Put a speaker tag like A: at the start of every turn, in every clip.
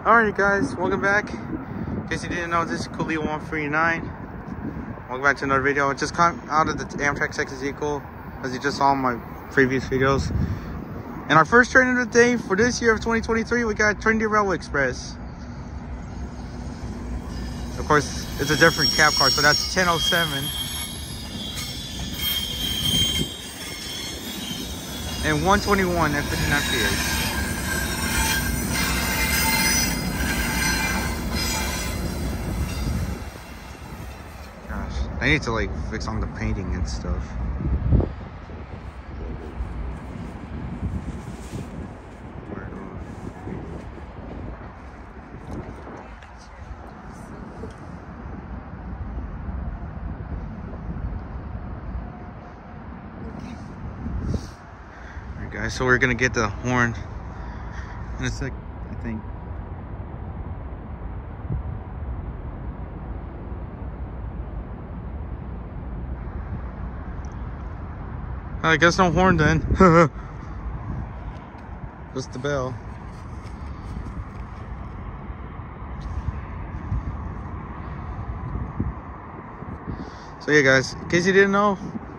A: Alright guys, welcome back. In case you didn't know, this is Coolio 139. Welcome back to another video. I just come out of the Amtrak Texas Equal, as you just saw in my previous videos. And our first train of the day for this year of 2023, we got Trinity Railway Express. Of course, it's a different cab car, so that's 1007. And 121 at 59 PH. I need to like fix on the painting and stuff. Alright guys, so we're gonna get the horn in a sec, I think. I guess no horn then. Just the bell. So yeah guys, in case you didn't know,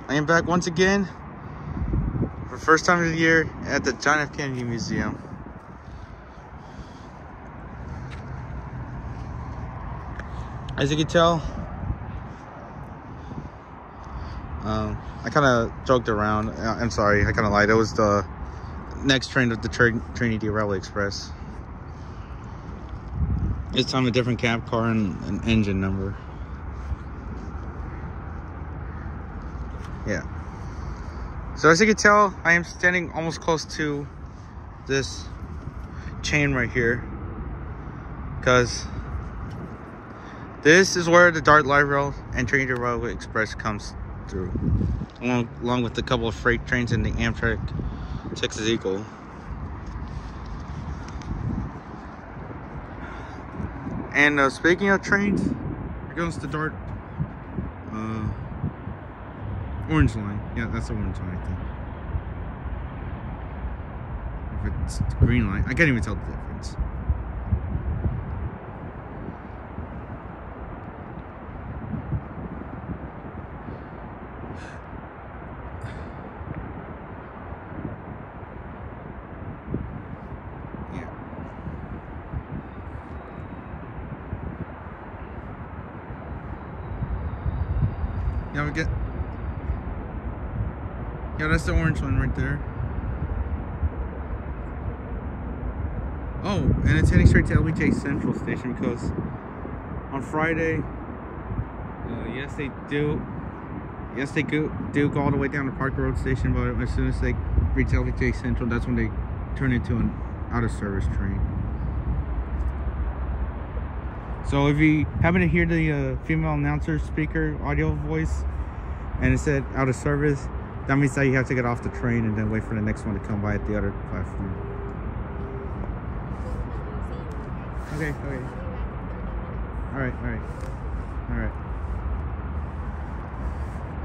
A: I am back once again for the first time of the year at the John F. Kennedy Museum. As you can tell, I kind of joked around. I'm sorry, I kind of lied. It was the next train of the Trinity Railway Express. This time a different cab car and an engine number. Yeah. So as you can tell, I am standing almost close to this chain right here, because this is where the Dart Light Rail and Trinity Railway Express comes through, along with a couple of freight trains in the Amtrak Texas Equal. And speaking of trains, here goes the Dart orange line. Yeah, that's the orange line, I think. If it's the green line, I can't even tell the difference. Yeah, we get. Yeah, that's the orange one right there. Oh, and it's heading straight to LBJ Central Station because on Friday, yes they do go all the way down to Park Road Station, but as soon as they reach LBJ Central, that's when they turn into an out-of-service train. So if you happen to hear the female announcer speaker audio voice and it said out of service, that means that you have to get off the train and then wait for the next one to come by at the other platform. Okay. Alright.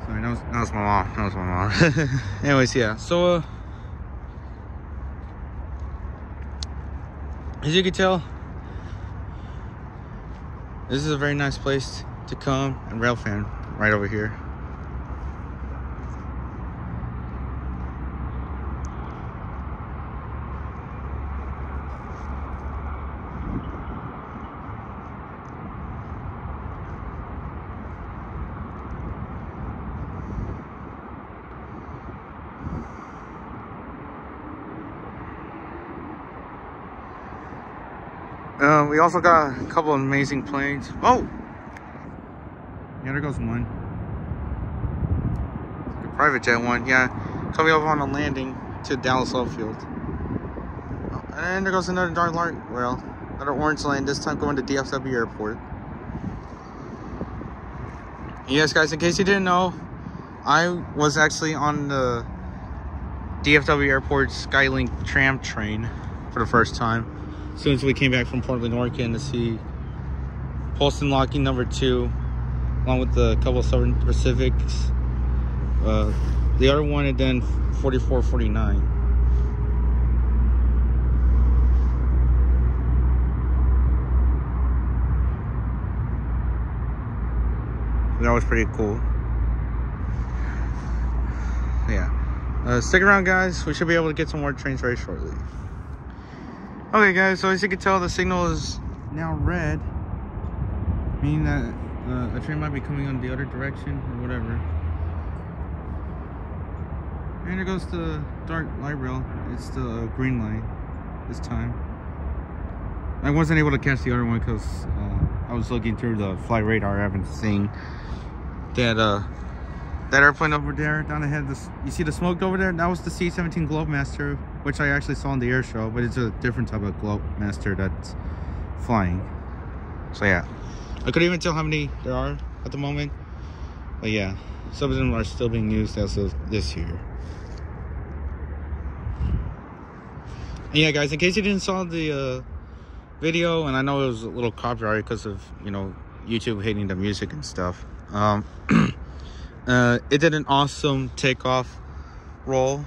A: Sorry, that was my mom. Anyways, yeah. So as you can tell, this is a very nice place to come and railfan right over here. We also got a couple of amazing planes. Oh! Yeah, there goes one. It's like a private jet one, yeah. Coming up on a landing to Dallas Love Field. Oh, and there goes another Dart Light Rail. Another orange lane, this time going to DFW Airport. Yes, guys, in case you didn't know, I was actually on the DFW Airport Skylink tram train for the first time. As soon as we came back from Portland, Oregon to see Poston Locking number 2, along with a couple of Southern Pacifics. The other one, and then 4449. that was pretty cool. Yeah. Stick around, guys. We should be able to get some more trains very shortly. Okay, guys. So as you can tell, the signal is now red, meaning that a train might be coming on the other direction or whatever. And there goes the dark light rail. It's the green line this time. I wasn't able to catch the other one because I was looking through the flight radar. I haven't seen that that airplane over there down ahead. You see the smoke over there? That was the C-17 Globemaster, which I actually saw in the air show, but it's a different type of Globemaster that's flying. So yeah, I couldn't even tell how many there are at the moment, but yeah, some of them are still being used as of this year. And yeah, guys, in case you didn't saw the video, and I know it was a little copyrighted because of, you know, YouTube hating the music and stuff. It did an awesome takeoff roll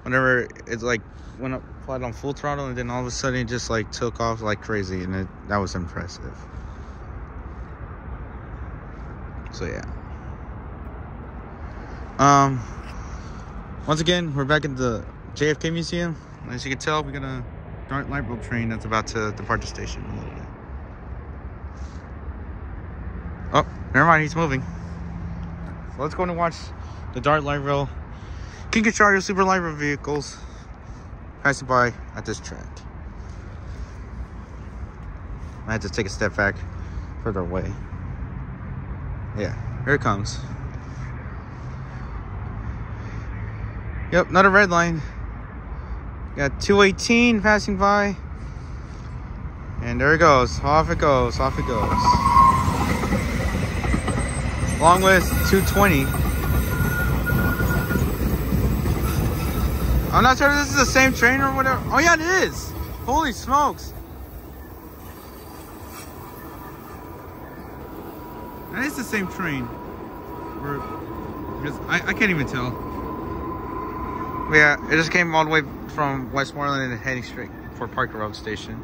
A: whenever it's like went up, flight on full throttle, and then all of a sudden it just like took off like crazy, and that was impressive. So yeah. Once again, we're back at the JFK Museum. As you can tell, we got a dark light rail train that's about to depart the station. Oh, never mind, he's moving. So let's go and watch the dark light rail King Charger super light rail vehicles passing by at this track. I had to take a step back further away. Yeah, here it comes. Yep, another red line. Got 218 passing by. And there it goes. Off it goes. Off it goes. Along with 220. I'm not sure if this is the same train or whatever. Oh yeah, it is. Holy smokes. That is the same train. Because I can't even tell. But yeah, it just came all the way from Westmoreland and heading straight for Parker Road Station.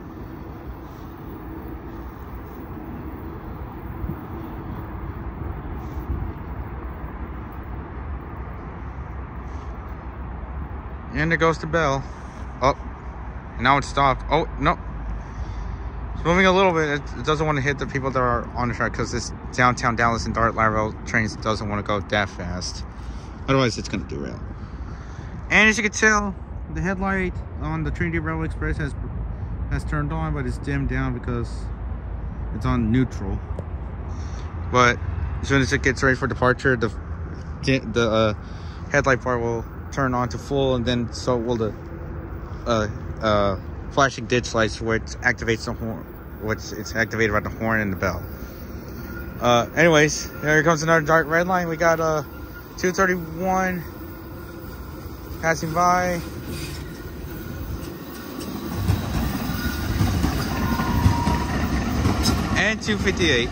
A: And there goes the bell. Oh, and now it's stopped. Oh, no. It's moving a little bit. It doesn't want to hit the people that are on the track because this downtown Dallas and dark light rail trains doesn't want to go that fast. Otherwise, it's going to derail. And as you can tell, the headlight on the Trinity Railway Express has turned on, but it's dimmed down because it's on neutral. But as soon as it gets ready for departure, the headlight part will turn on to full, and then so will the flashing ditch lights, where it activates the horn. It's activated by the horn and the bell. Anyways, here comes another dark red line. We got 231 passing by. And 258.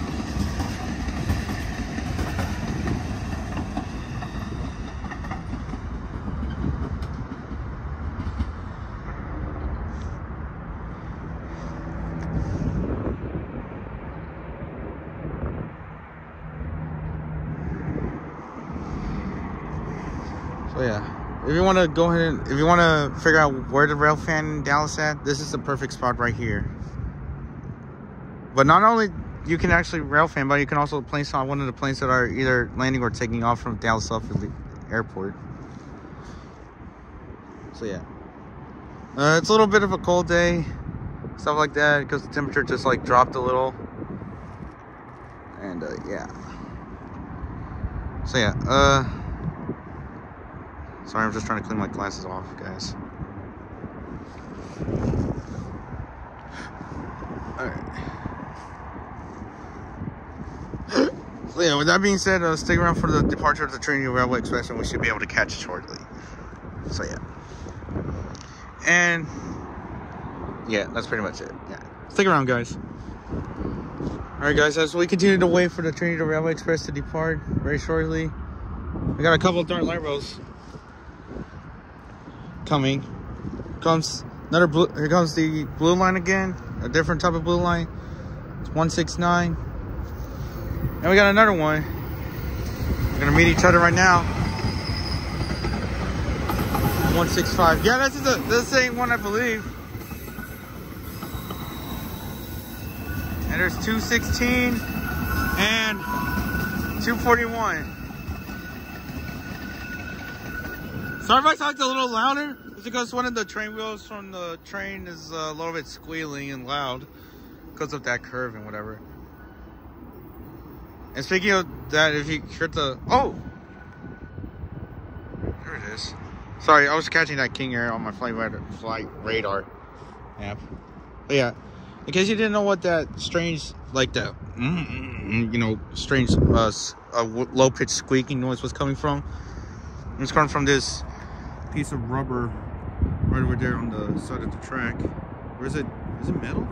A: So yeah, if you want to go ahead and, if you want to figure out where the Railfanning in Dallas at, this is the perfect spot right here. But not only you can actually Railfan, but you can also place on one of the planes that are either landing or taking off from Dallas Suffolk Airport. So yeah, it's a little bit of a cold day, stuff like that, because the temperature just like dropped a little. And yeah. So yeah, sorry, I'm just trying to clean my glasses off, guys. Alright. So yeah, with that being said, stick around for the departure of the Trinity Railway Express, and we should be able to catch it shortly. So yeah. And yeah, that's pretty much it. Yeah. Stick around, guys. Alright guys, as we continue to wait for the Trinity Railway Express to depart very shortly, we got a couple of dark light rails coming. Comes another blue. Here comes the blue line again, a different type of blue line. It's 169, and we got another one We're gonna meet each other right now. 165. Yeah, that's the same one, I believe. And there's 216 and 241. Sorry if I talked a little louder. It's because one of the train wheels from the train is a little bit squealing and loud because of that curve and whatever. And speaking of that, if you heard the... Oh! There it is. Sorry, I was catching that king air on my flight radar app. But yeah, in case you didn't know what that strange, like that, you know, strange low-pitched squeaking noise was coming from, it's coming from this piece of rubber right over there on the side of the track. Or is it metal?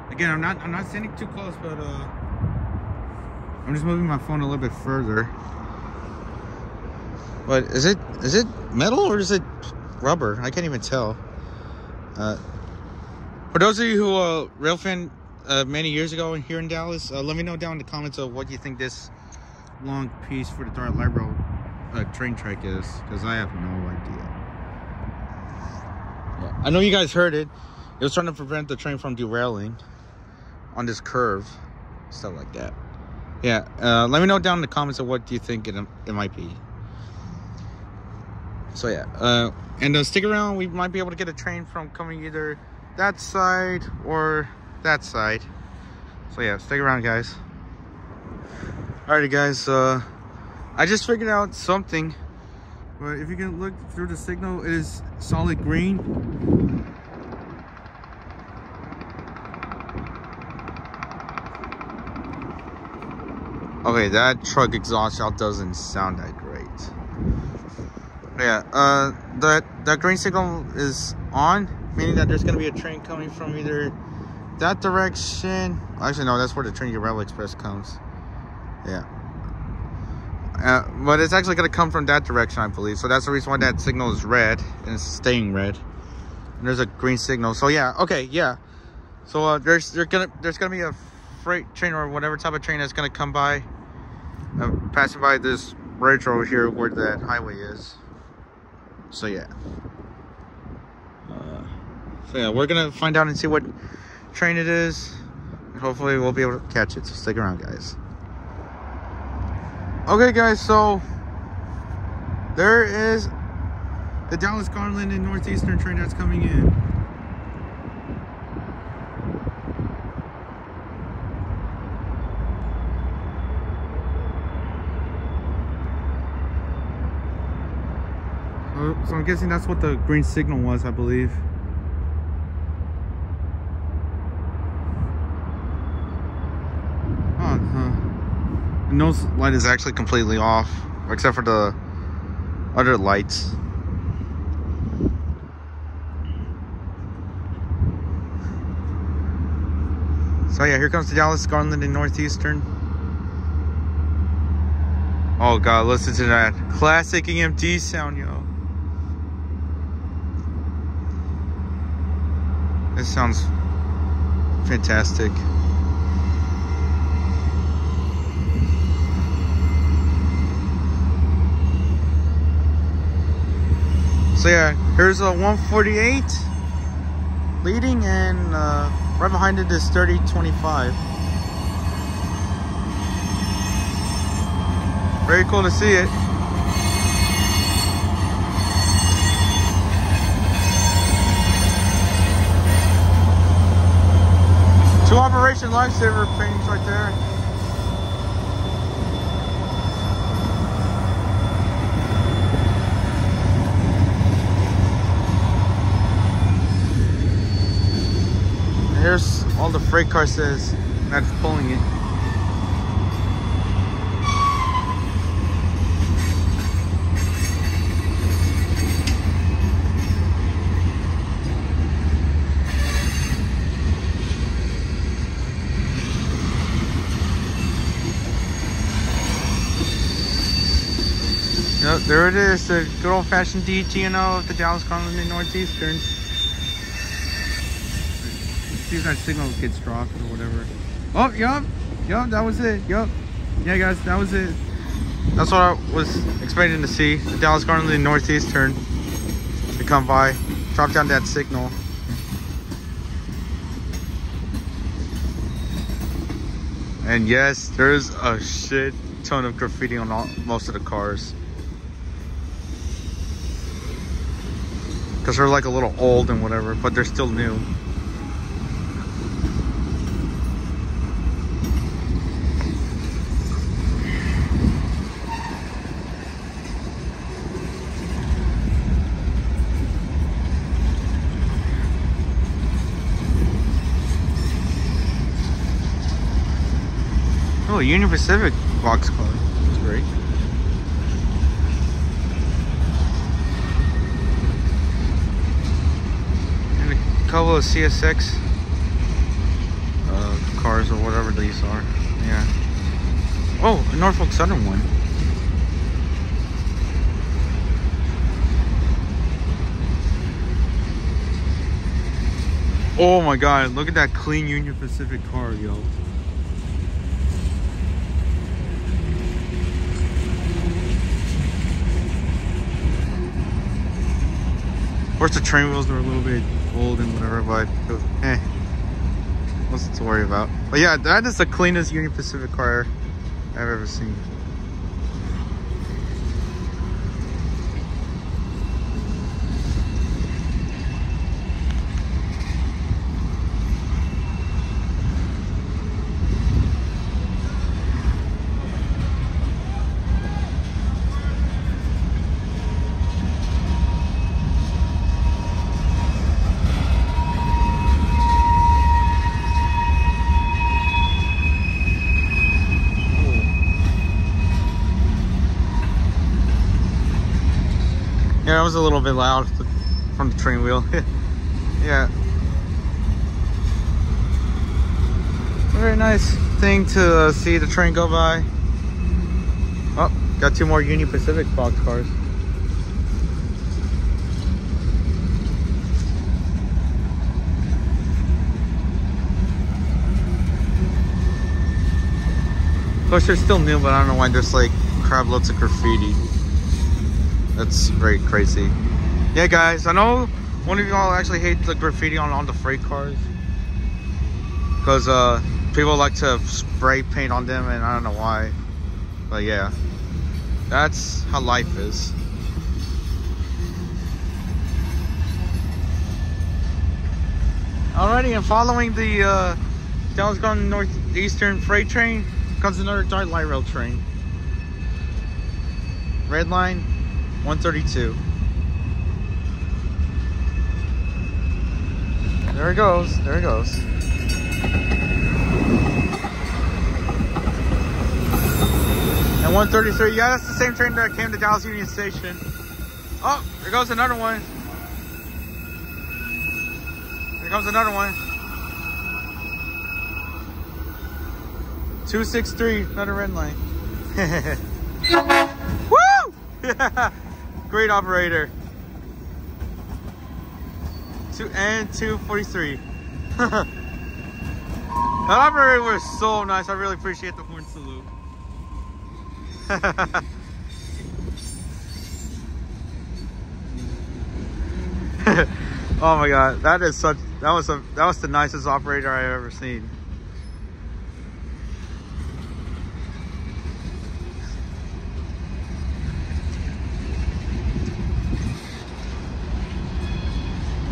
A: Again, I'm not standing too close, but I'm just moving my phone a little bit further. But is it metal or is it rubber? I can't even tell. For those of you who railfan many years ago here in Dallas, let me know down in the comments of what you think this long piece for the Dark Light Rail train track is, because I have no idea. Yeah, I know you guys heard it. It was trying to prevent the train from derailing on this curve, stuff like that. Yeah, let me know down in the comments of what you think it might be. So yeah, and stick around. We might be able to get a train from coming either that side or that side. So yeah, stick around, guys. Alrighty, guys. I just figured out something. But if you can look through the signal, it is solid green. Okay, that truck exhaust out doesn't sound that great. Yeah, that green signal is on, meaning that there's gonna be a train coming from either that direction. Actually, no, that's where the Trinity Rail Express comes. Yeah. But it's actually gonna come from that direction, I believe. So that's the reason why that signal is red and it's staying red. And there's a green signal. So yeah, okay, yeah. So there's gonna be a freight train or whatever type of train that's gonna come by, passing by this bridge over here where that highway is. So yeah. We're gonna find out and see what train it is. And hopefully we'll be able to catch it. So stick around, guys. Okay, guys. So there is the Dallas Garland and Northeastern train that's coming in. So I'm guessing that's what the green signal was, I believe. The nose light is actually completely off, except for the other lights. So yeah, here comes the Dallas Garland and Northeastern. Oh god, listen to that classic EMD sound, yo. This sounds fantastic. So yeah, here's a 148 leading, and right behind it is 3025. Very cool to see it. Two Operation Lifesaver paintings right there. Here's all the freight car says that's pulling it. Yep, there it is, the good old-fashioned DTNO of the Dallas Garland and Northeastern. See if that signal gets dropped or whatever. Oh, yup. Yup, that was it. Yup. Yeah, guys, that was it. That's what I was expecting to see. The Dallas Cardinals in Northeastern to come by, drop down that signal. And yes, there's a shit ton of graffiti on most of the cars. Because they're like a little old and whatever, but they're still new. Oh, Union Pacific box car. That's great. And a couple of CSX cars or whatever these are. Yeah. Oh, a Norfolk Southern one. Oh my god, look at that clean Union Pacific car, yo. Of course, the train wheels are a little bit old and whatever, but what's to worry about? But yeah, that is the cleanest Union Pacific car I've ever seen. Yeah, it was a little bit loud from the train wheel. Yeah. Very nice thing to see the train go by. Oh, got two more Union Pacific box cars. Of course, they're still new, but I don't know why there's like crap loads of graffiti. That's very crazy. Yeah, guys, I know one of y'all actually hate the graffiti on the freight cars because people like to spray paint on them, and I don't know why, but yeah, that's how life is. Alrighty, and following the Dallas Cardinals Northeastern freight train comes another dark light rail train. Red line 132. There it goes. There it goes. And 133. Yeah, that's the same train that came to Dallas Union Station. Oh, there goes another one. There comes another one. 263. Another red line. Woo! Great operator. 243. That operator was so nice. I really appreciate the horn salute. Oh my god, that was the nicest operator I've ever seen.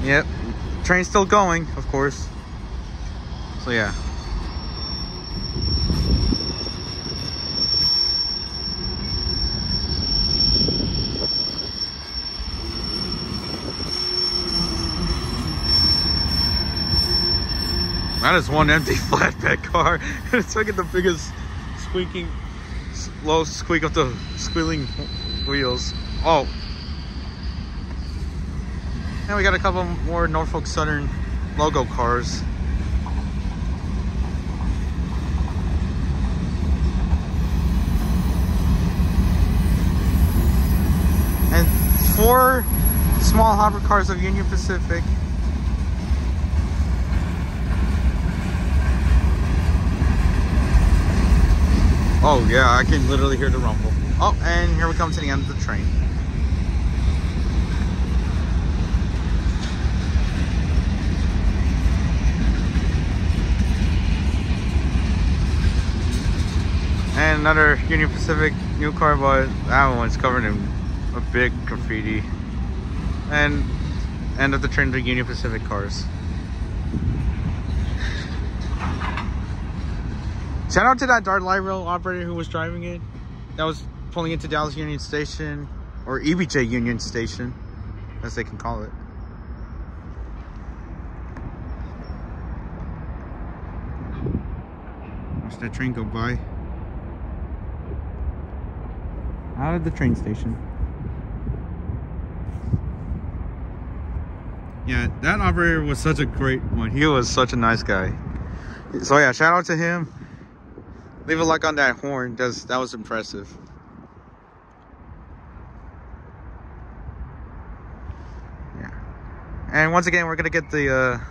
A: Yep, train's still going, of course. So yeah. That is one empty flatbed car. It's like the biggest low squeak of the squealing wheels. Oh. And we got a couple more Norfolk Southern logo cars. And 4 small hopper cars of Union Pacific. Oh yeah, I can literally hear the rumble. Oh, and here we come to the end of the train. And another Union Pacific new car, but that one's covered in a big graffiti. And end of the train to Union Pacific cars. Shout out to that dark light rail operator who was driving it. That was pulling into Dallas Union Station, or EBJ Union Station, as they can call it. Watch that train go by. Out of the train station. Yeah, that operator was such a great one. He was such a nice guy. So yeah, shout out to him. Leave a like on that horn. That was impressive. Yeah. And once again, we're gonna get the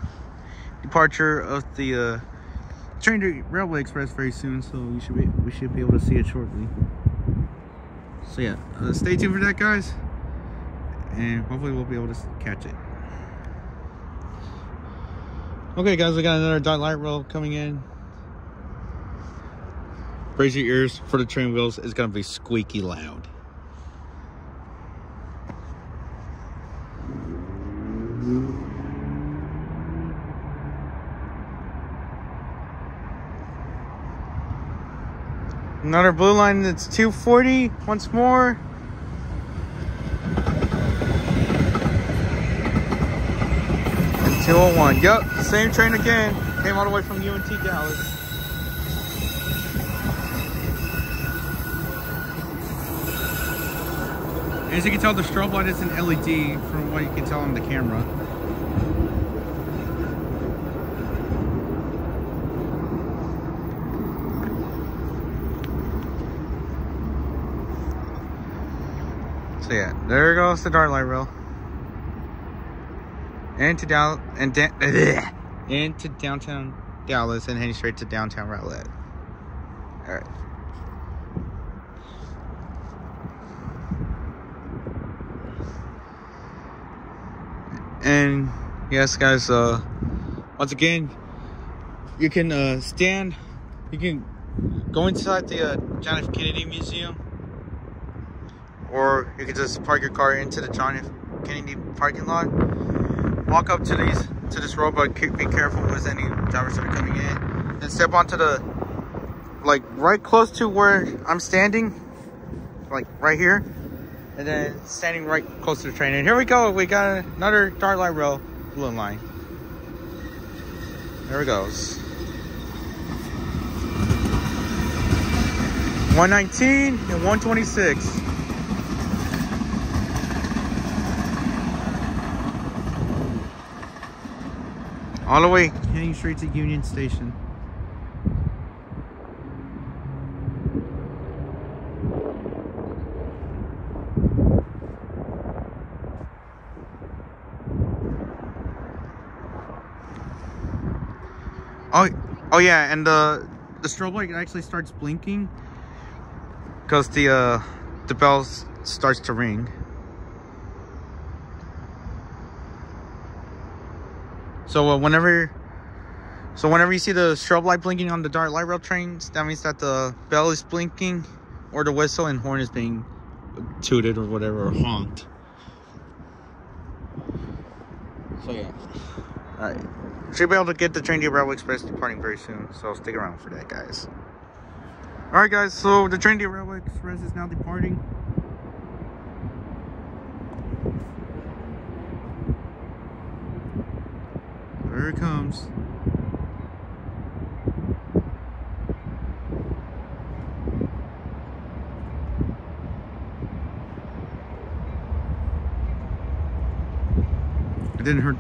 A: departure of the train to Railway Express very soon, so we should be able to see it shortly. So yeah, stay tuned for that, guys, and hopefully we'll be able to catch it. Okay, guys, we got another dark light rail coming in. Brace your ears for the train wheels. It's gonna be squeaky loud. Another blue line that's 240 once more. And 201. Yep, same train again. Came all the way from UNT Dallas. As you can tell, the strobe light is an LED from what you can tell on the camera. So yeah, there goes the dark light rail. Into downtown Dallas and heading straight to downtown Rowlett. Alright. And yes, guys, once again, you can you can go inside the John F. Kennedy Museum, or you can just park your car into the John F. Kennedy parking lot. Walk up to this road, but be careful with any drivers that are coming in. And step onto the, like, right close to where I'm standing, like right here. And then standing right close to the train. And here we go. We got another dark light rail blue line. There it goes. 119 and 126. All the way heading straight to Union Station. Oh yeah, and the strobe light actually starts blinking because the bell starts to ring. So whenever you see the strobe light blinking on the dark light rail trains, that means that the bell is blinking, or the whistle and horn is being tooted or whatever, or honked. So yeah, all right. Should be able to get the train to Railway Express departing very soon, so stick around for that, guys. All right, guys. So the train to Railway Express is now departing. There it comes. It didn't hurt.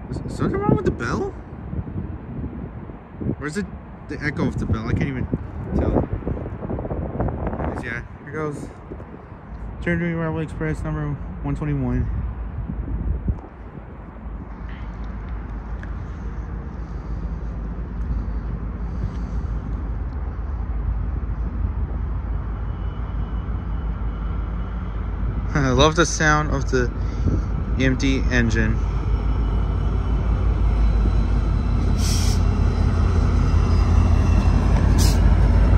A: Is something wrong with the bell? Or is it the echo of the bell? I can't even tell. Yeah, here goes Territory Railway Express number 121. I love the sound of the empty engine.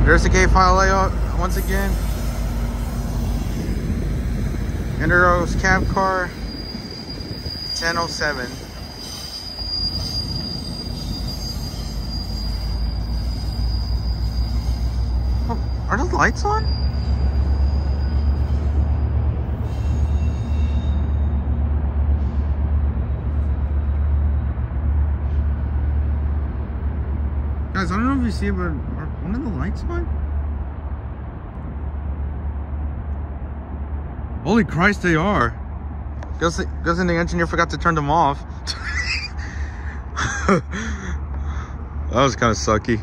A: There's the gate file layout once again. And there goes cab car 1007. Oh, are the lights on? Guys, I don't know if you see it, but are one of the lights on? Holy Christ, they are. Goes in the engineer forgot to turn them off. That was kind of sucky.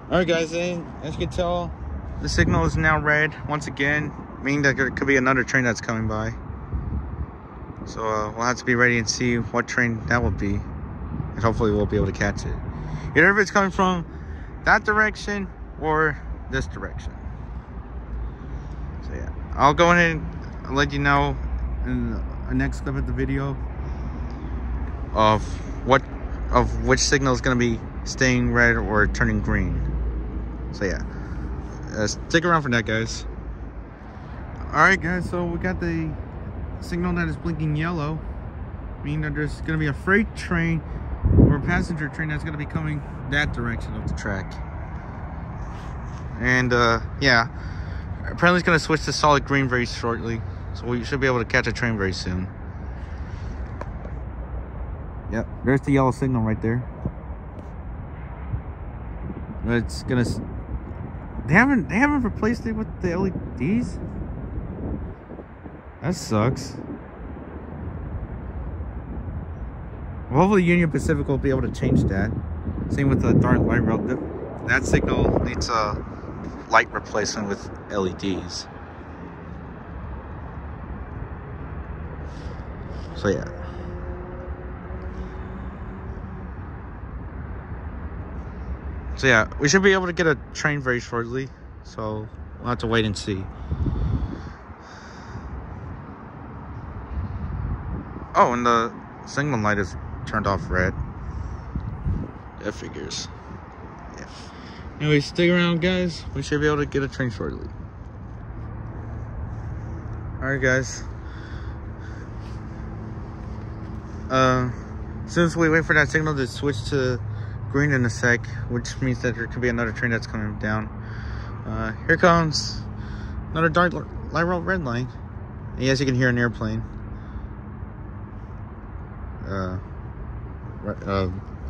A: Alright guys, as you can tell, the signal is now red once again, meaning that there could be another train that's coming by. So we'll have to be ready and see what train that will be. And hopefully we'll be able to catch it. Either if it's coming from that direction or this direction. So yeah, I'll go ahead and let you know in the next clip of the video of which signal is going to be staying red or turning green. So yeah, stick around for that, guys. Alright guys, so we got the signal that is blinking yellow, meaning that there's going to be a freight train or a passenger train that's going to be coming that direction of the track. And yeah, apparently it's going to switch to solid green very shortly, so we should be able to catch a train very soon. Yep, there's the yellow signal right there. It's gonna, they haven't replaced it with the LEDs. That sucks. Well, hopefully Union Pacific will be able to change that. Same with the dark light rail. That signal needs a light replacement with LEDs. So yeah. So yeah, we should be able to get a train very shortly. So we'll have to wait and see. Oh, and the signal light is turned off red. That figures. Yeah. Anyway, stick around, guys. We should be able to get a train shortly. Alright, guys. Since we wait for that signal to switch to green in a sec, which means that there could be another train that's coming down. Here comes another dark light rail red line. And yes, you can hear an airplane.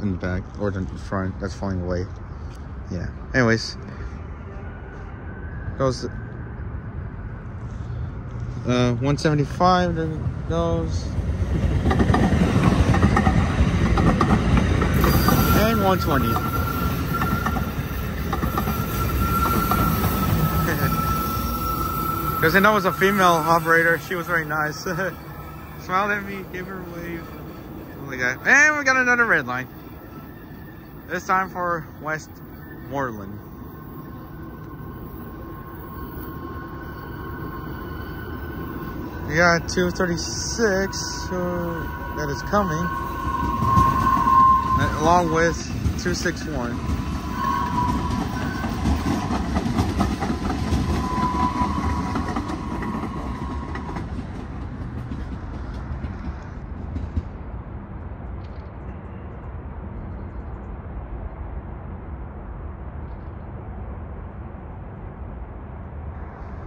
A: In the back or the front that's flying away. Yeah. Anyways, goes 175. There it goes. And 120. Because I know it was a female operator. She was very nice. Smiled at me, gave her a wave. Like that. And we got another red line. This time for Westmoreland. We got 236 that is coming, along with 261.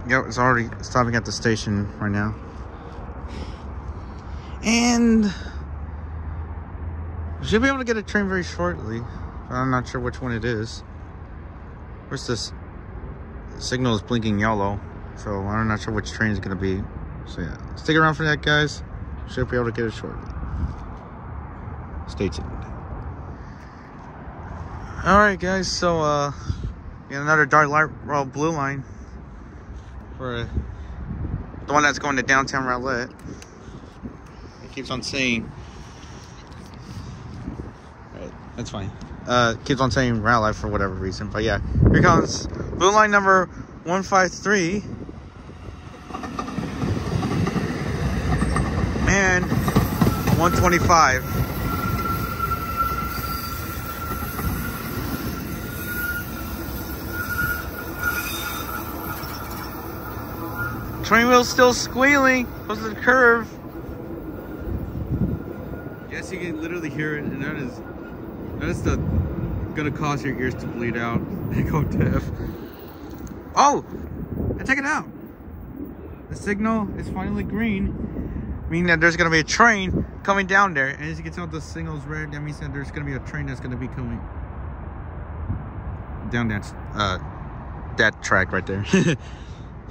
A: Yep, it's already stopping at the station right now. And we should be able to get a train very shortly. But I'm not sure which one it is. Where's this? The signal is blinking yellow. So I'm not sure which train is going to be. So yeah, stick around for that, guys. Should be able to get it shortly. Stay tuned. Alright, guys, so And another dark light, well, blue line for the one that's going to downtown Rowlett. It keeps on saying, right, that's fine. Keeps on saying Rowlett for whatever reason, but yeah, here comes blue line number 153 and 125. Train wheel's still squealing. Goes to the curve. Yes, you can literally hear it, and that is gonna cause your ears to bleed out and go deaf. Oh, and check it out. The signal is finally green, meaning that there's gonna be a train coming down there. And as you can tell, the signal's red. That means that there's gonna be a train that's gonna be coming down that track right there. So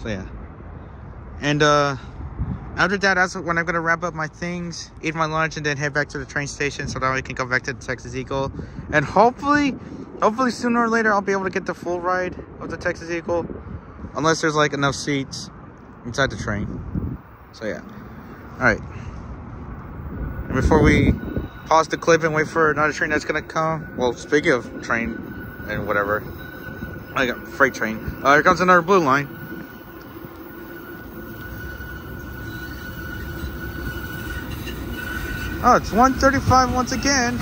A: yeah. And after that, that's when I'm gonna wrap up my things, eat my lunch, and then head back to the train station so that I can go back to the Texas Eagle. And hopefully sooner or later I'll be able to get the full ride of the Texas Eagle, unless there's like enough seats inside the train. So yeah. All right. And before we pause the clip and wait for another train that's gonna come, well, speaking of train and whatever, I got freight train. Here comes another blue line. Oh, it's 135 once again.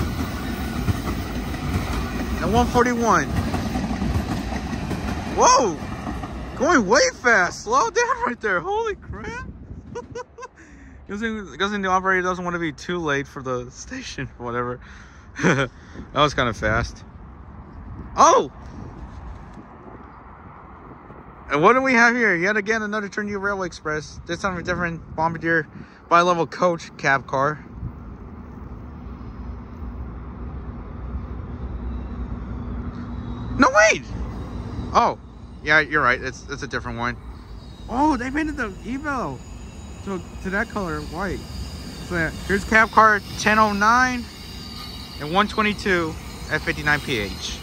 A: And 141. Whoa! Going way fast. Slow down right there. Holy crap. Because the operator doesn't want to be too late for the station or whatever. That was kind of fast. Oh! And what do we have here? Yet again, another Trinity Railway Express. This time a different Bombardier bi-level coach cab car. No, wait! Oh, yeah, you're right. It's a different one. Oh, they painted the Evo to that color, white. So yeah, here's cab car 1009 and 122 at 59 PH.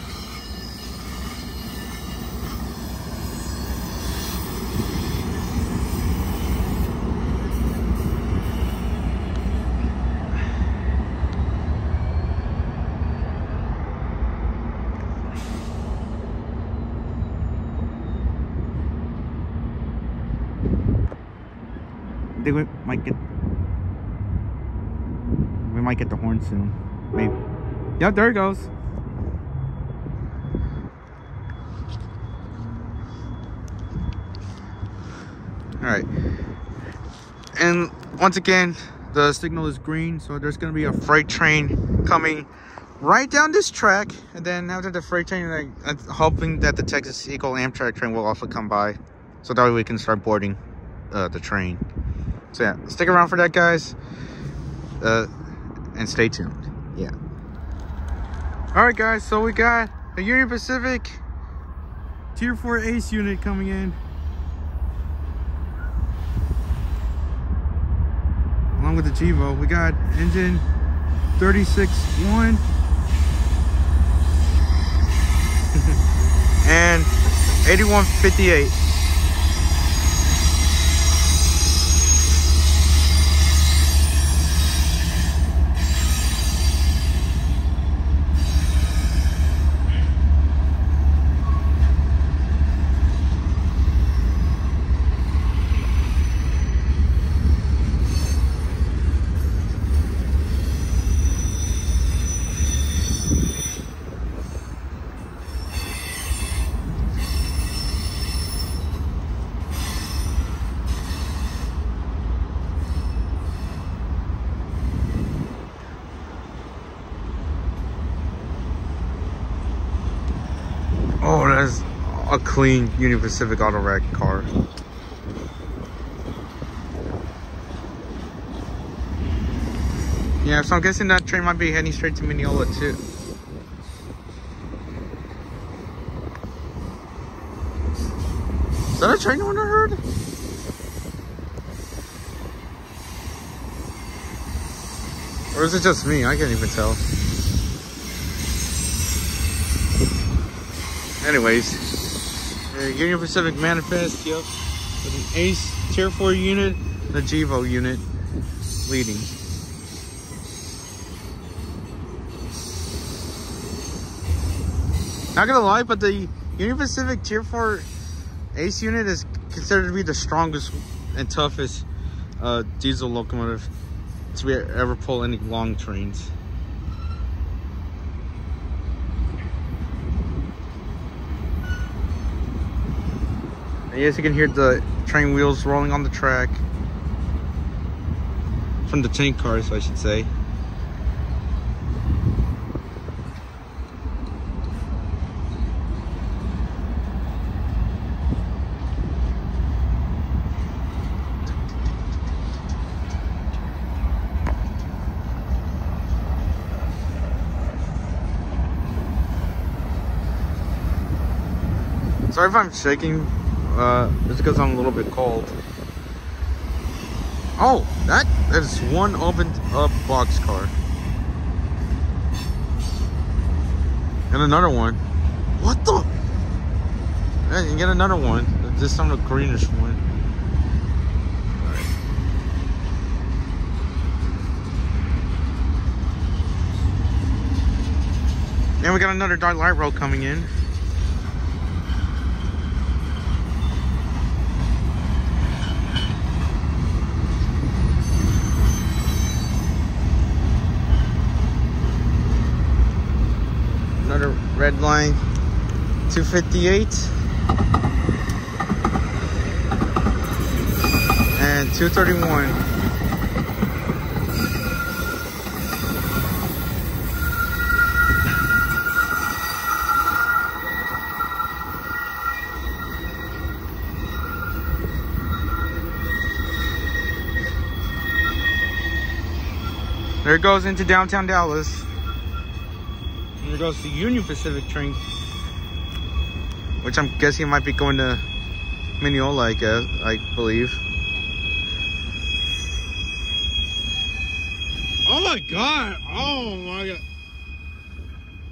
A: I think we might get the horn soon, maybe. Yep, there it goes. All right, and once again the signal is green, so there's going to be a freight train coming right down this track, and then after the freight train, I'm hoping that the Texas Eagle Amtrak train will also come by, so that way we can start boarding the train. So yeah, stick around for that, guys, and stay tuned. Yeah. All right, guys, so we got a Union Pacific Tier 4 Ace unit coming in, along with the Chivo. We got engine 36.1 and 8158. Oh, that's a clean Union Pacific auto rack car. Yeah, so I'm guessing that train might be heading straight to Mineola too. Is that a train I heard? Or is it just me? I can't even tell. Anyways, Union Pacific Manifest, yep. With an Ace Tier 4 unit and a GEVO unit leading. Not gonna lie, but the Union Pacific Tier 4 Ace unit is considered to be the strongest and toughest diesel locomotive to ever pull any long trains. And yes, you can hear the train wheels rolling on the track from the tank cars, I should say. Sorry if I'm shaking, it's because I'm a little bit cold. Oh, that is one opened up boxcar. And another one. What the? Yeah, you get another one. This time a greenish one. Alright. And we got another dark light rail coming in. Another red line 258 and 231. There it goes into downtown Dallas. And there goes the Union Pacific train, which I'm guessing might be going to Mineola, I believe. Oh my god! Oh my god!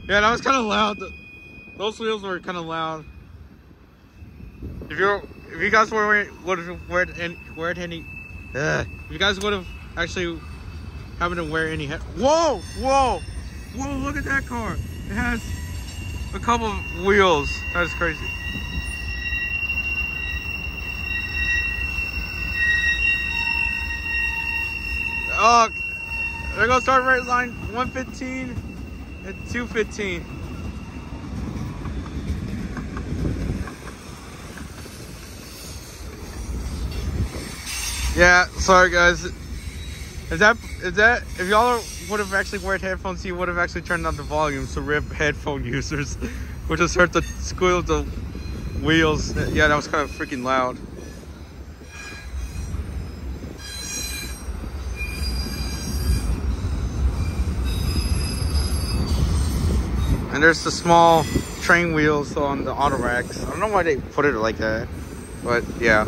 A: Yeah, that was kind of loud. Those wheels were kind of loud. If you guys would have actually happened to wear any whoa! Whoa, look at that car. It has a couple of wheels. That is crazy. Oh, there goes start rate line 115 and 215. Yeah, sorry guys. Is that if y'all would have actually worn headphones, you would have actually turned on the volume, so rip headphone users would just heard the squeal of the wheels. Yeah, that was kind of freaking loud. And there's the small train wheels on the auto racks. I don't know why they put it like that, but yeah.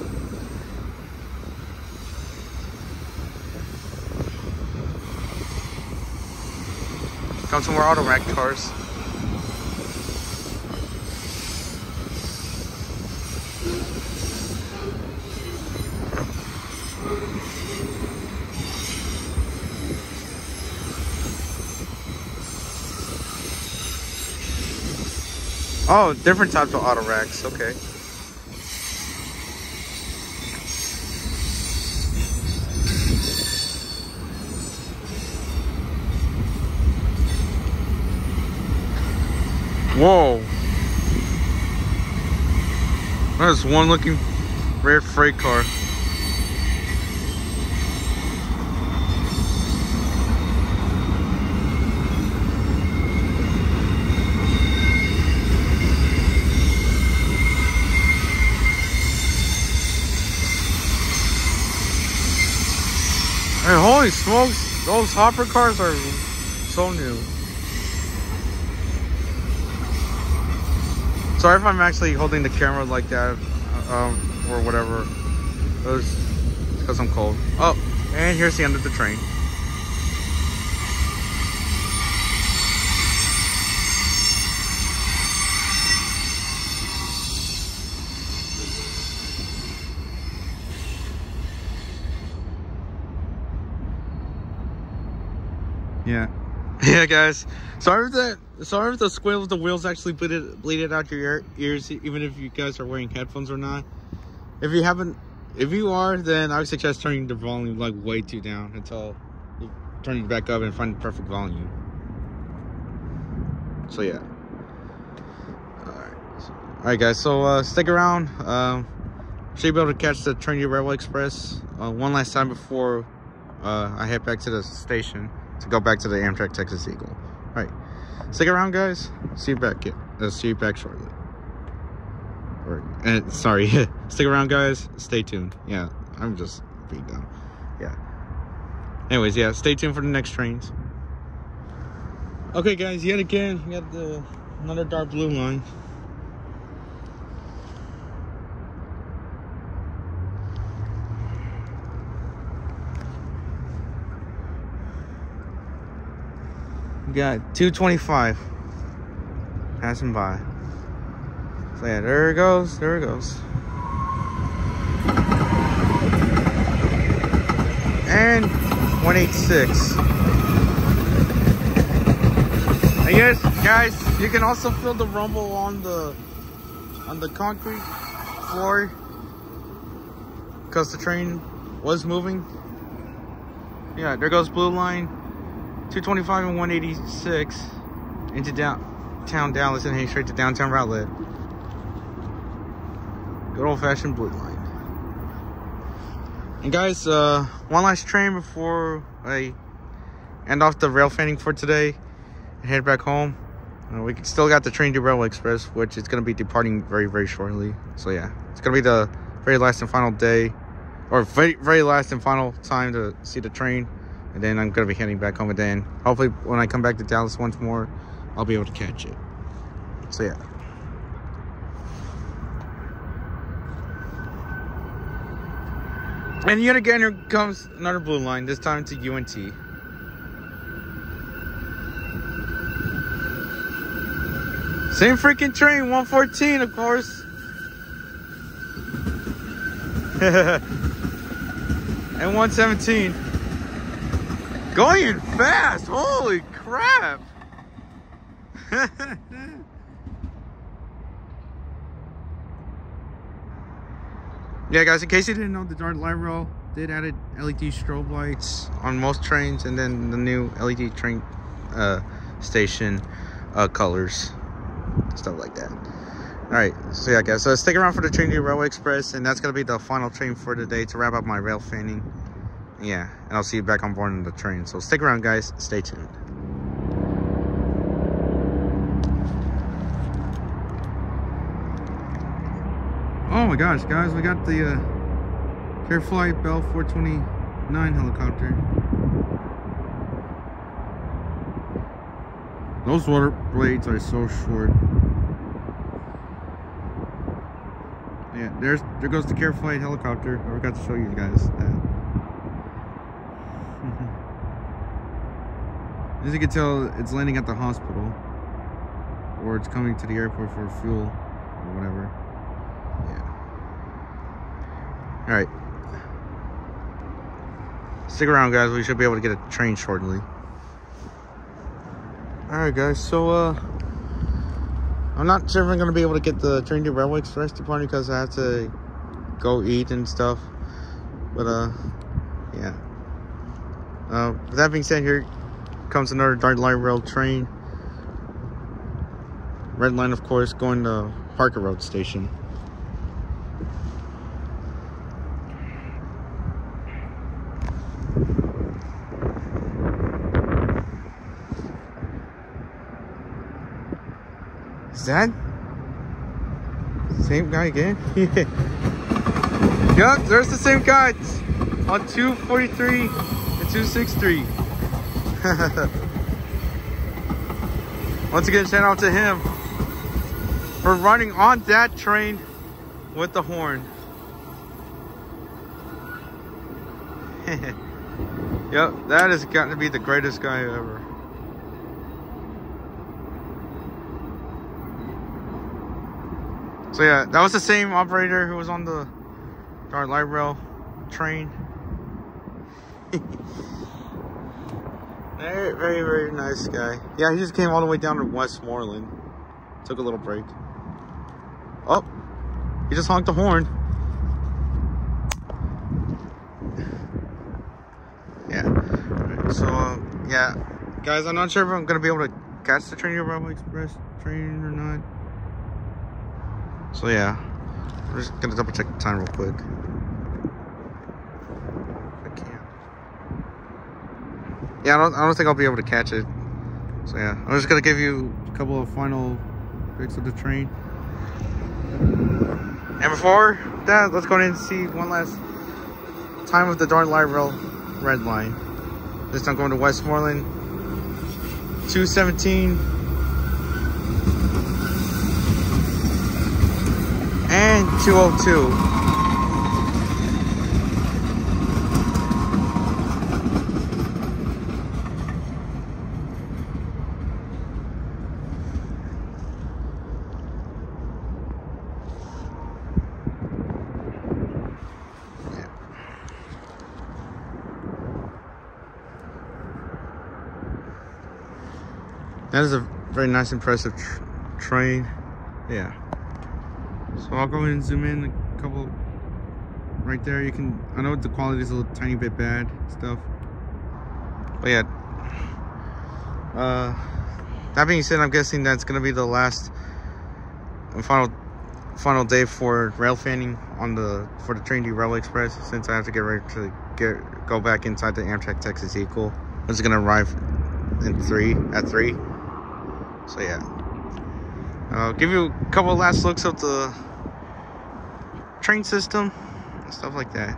A: Come some more auto rack cars. Oh, different types of auto racks. Okay. Whoa. There's one looking rare freight car. Hey, holy smokes, those hopper cars are so new. Sorry if I'm actually holding the camera like that, or whatever. It's because I'm cold. Oh, and here's the end of the train. Yeah, guys. Sorry if the squeal of the wheels actually bleeded out your ears, even if you guys are wearing headphones or not. If you are, then I would suggest turning the volume like way too down until you turn it back up and find the perfect volume. So yeah. Alright guys, so stick around. Should be able to catch the Trinity Railway Express one last time before I head back to the station to go back to the Amtrak Texas Eagle. Alright, stick around guys. See you back shortly. Sorry, stick around guys. Stay tuned. Yeah, I'm just being dumb. Yeah. Anyways, yeah, stay tuned for the next trains. Okay guys, yet again, we got another dark blue line. We got 225 passing by. So yeah, there it goes. There it goes. And 186. I guess, guys, you can also feel the rumble on the concrete floor because the train was moving. Yeah, there goes blue line. 225 and 186 into downtown Dallas and heading straight to downtown Rowlett. Good old-fashioned blue line. And guys, one last train before I end off the Railfanning for today and head back home. We still got the Trinity Railway Express, which is going to be departing very, very shortly. So yeah, it's going to be the very last and final day, or very last and final time to see the train. And then I'm going to be heading back home, and then hopefully when I come back to Dallas once more, I'll be able to catch it. So yeah. And yet again, here comes another blue line, this time to UNT. Same freaking train, 114, of course. And 117. Going fast, holy crap. Yeah guys, in case you didn't know, the Dark Light Rail did added LED strobe lights on most trains, and then the new LED train station colors, stuff like that. Alright, so yeah guys, so stick around for the Trinity Railway Express, and that's gonna be the final train for today to wrap up my rail fanning. Yeah, and I'll see you back on board on the train. So stick around guys, stay tuned. Oh my gosh guys, we got the Care Flight Bell 429 helicopter. Those water blades are so short. Yeah, there goes the Care Flight helicopter. I forgot to show you guys that. As you can tell, it's landing at the hospital, or it's coming to the airport for fuel or whatever. Yeah. Alright. Stick around guys, we should be able to get a train shortly. Alright guys, so I'm not sure if I'm going to be able to get the Trinity Railway Express departing because I have to go eat and stuff. But yeah. With that being said, here comes another Dark Light Rail train. Red line, of course, going to Parker Road Station. Is that same guy again? Yup, there's the same guy on 243 and 263. Once again, shout out to him for running on that train with the horn. Yep, that has got to be the greatest guy ever. So yeah, that was the same operator who was on the Dark Light Rail train. Very, very, very nice guy. Yeah, he just came all the way down to Westmoreland. Took a little break. Oh, he just honked the horn. Yeah. Right, so, yeah. Guys, I'm not sure if I'm going to be able to catch the Trinity Railway Express train or not. So, yeah. I'm just going to double check the time real quick. If I can. Yeah, I don't think I'll be able to catch it. So, yeah. I'm just going to give you a couple of final pics of the train. And before that, let's go ahead and see one last time of the Dark Light Rail red line. This time going to Westmoreland, 217 and 202. That is a very nice, impressive train. Yeah. So I'll go ahead and zoom in a couple right there. You can, I know the quality is a little tiny bit bad stuff. But yeah. That being said, I'm guessing that's gonna be the last and final day for Railfanning for the Trinity Railway Express, since I have to get ready to go back inside the Amtrak Texas Equal, which is gonna arrive at 3. So yeah, I'll give you a couple of last looks of the train system and stuff like that.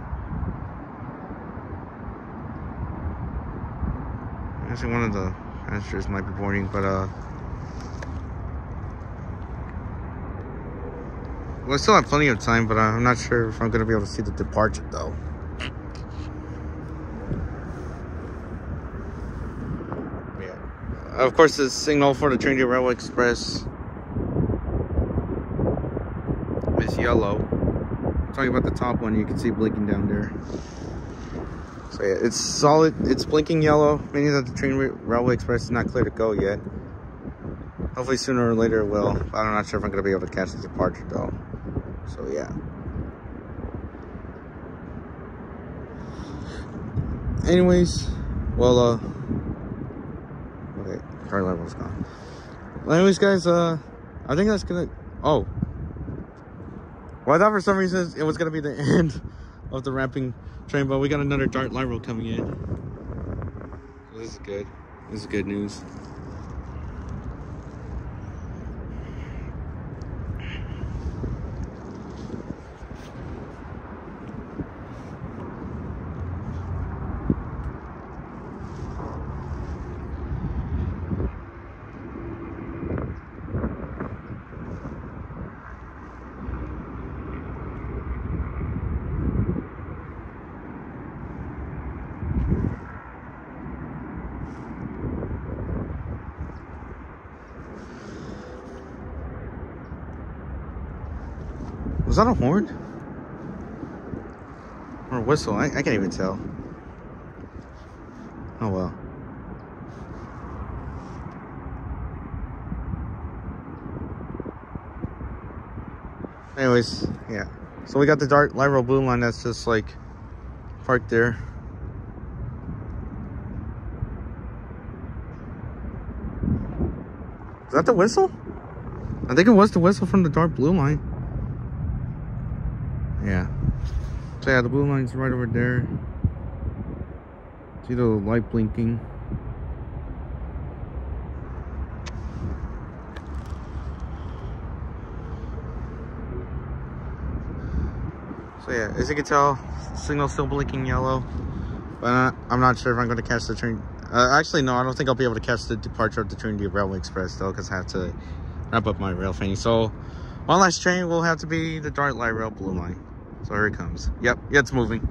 A: Actually, one of the passengers might be boarding, but well, I still have plenty of time, but I'm not sure if I'm gonna be able to see the departure though. Of course, the signal for the Trinity Railway Express is yellow. I'm talking about the top one, you can see blinking down there. So yeah, it's solid. It's blinking yellow, meaning that the Trinity Railway Express is not clear to go yet. Hopefully sooner or later it will. But I'm not sure if I'm going to be able to catch the departure though. So yeah. Anyways, well, okay, car level's gone. Well, anyways, guys, I think that's gonna. Oh, well, I thought for some reason it was gonna be the end of the ramping train, but we got another dark light road coming in. So this is good. This is good news. Was that a horn? Or a whistle? I can't even tell. Oh well. Anyways, yeah. So we got the dark light rail blue line that's just like parked there. Is that the whistle? I think it was the whistle from the dark blue line. Yeah. So yeah, the blue line's right over there. See the light blinking. So yeah, as you can tell, signal's still blinking yellow. But I'm not sure if I'm going to catch the train. Actually, no, I don't think I'll be able to catch the departure of the Trinity Railway Express though, because I have to wrap up my rail fanning. So one last train will have to be the dark light rail blue line. So here it comes. Yep, yeah, it's moving.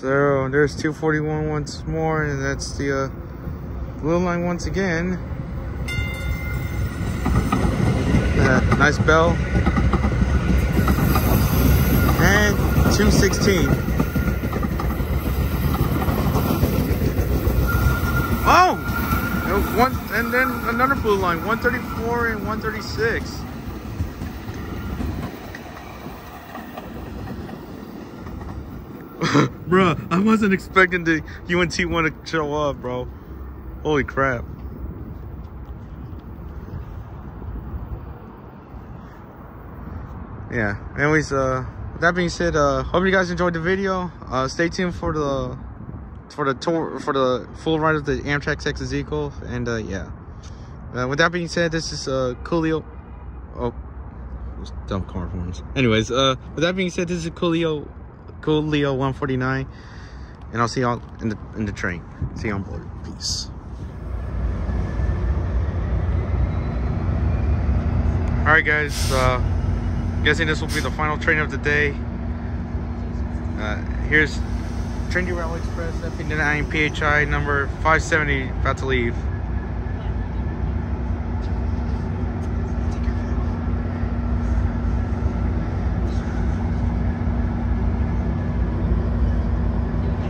A: There's 241 once more, and that's the blue line once again. Nice bell. And 216. Oh! One, and then another blue line, 134 and 136. Bruh, I wasn't expecting the UNT one to show up, bro. Holy crap. Yeah, anyways, that being said, hope you guys enjoyed the video. Stay tuned for the tour, for the full ride of the Amtrak Texas Eagle. And yeah, with that being said, this is Coolio. Oh, dumb car horns. Anyways, with that being said, this is Coolio 149, and I'll see y'all in the train. See you on board. Peace. All right, guys. Guessing this will be the final train of the day. Here's Train Rail Express F89 PHI number 570 about to leave.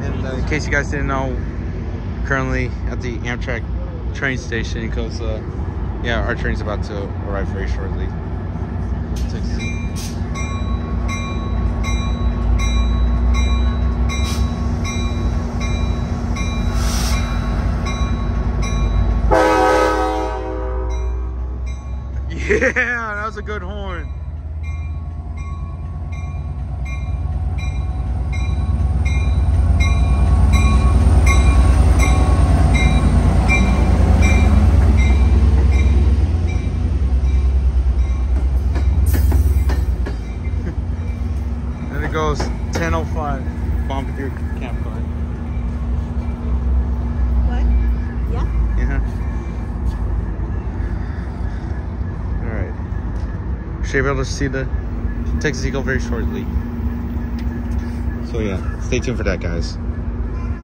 A: And in case you guys didn't know, currently at the Amtrak train station, because yeah, our train's about to arrive very shortly. Yeah, that was a good horn. And it goes 10:05, Bombardier camp car.
B: What? Yeah?
A: Yeah. Should be able to see the Texas Eagle very shortly. So yeah, stay tuned for that, guys.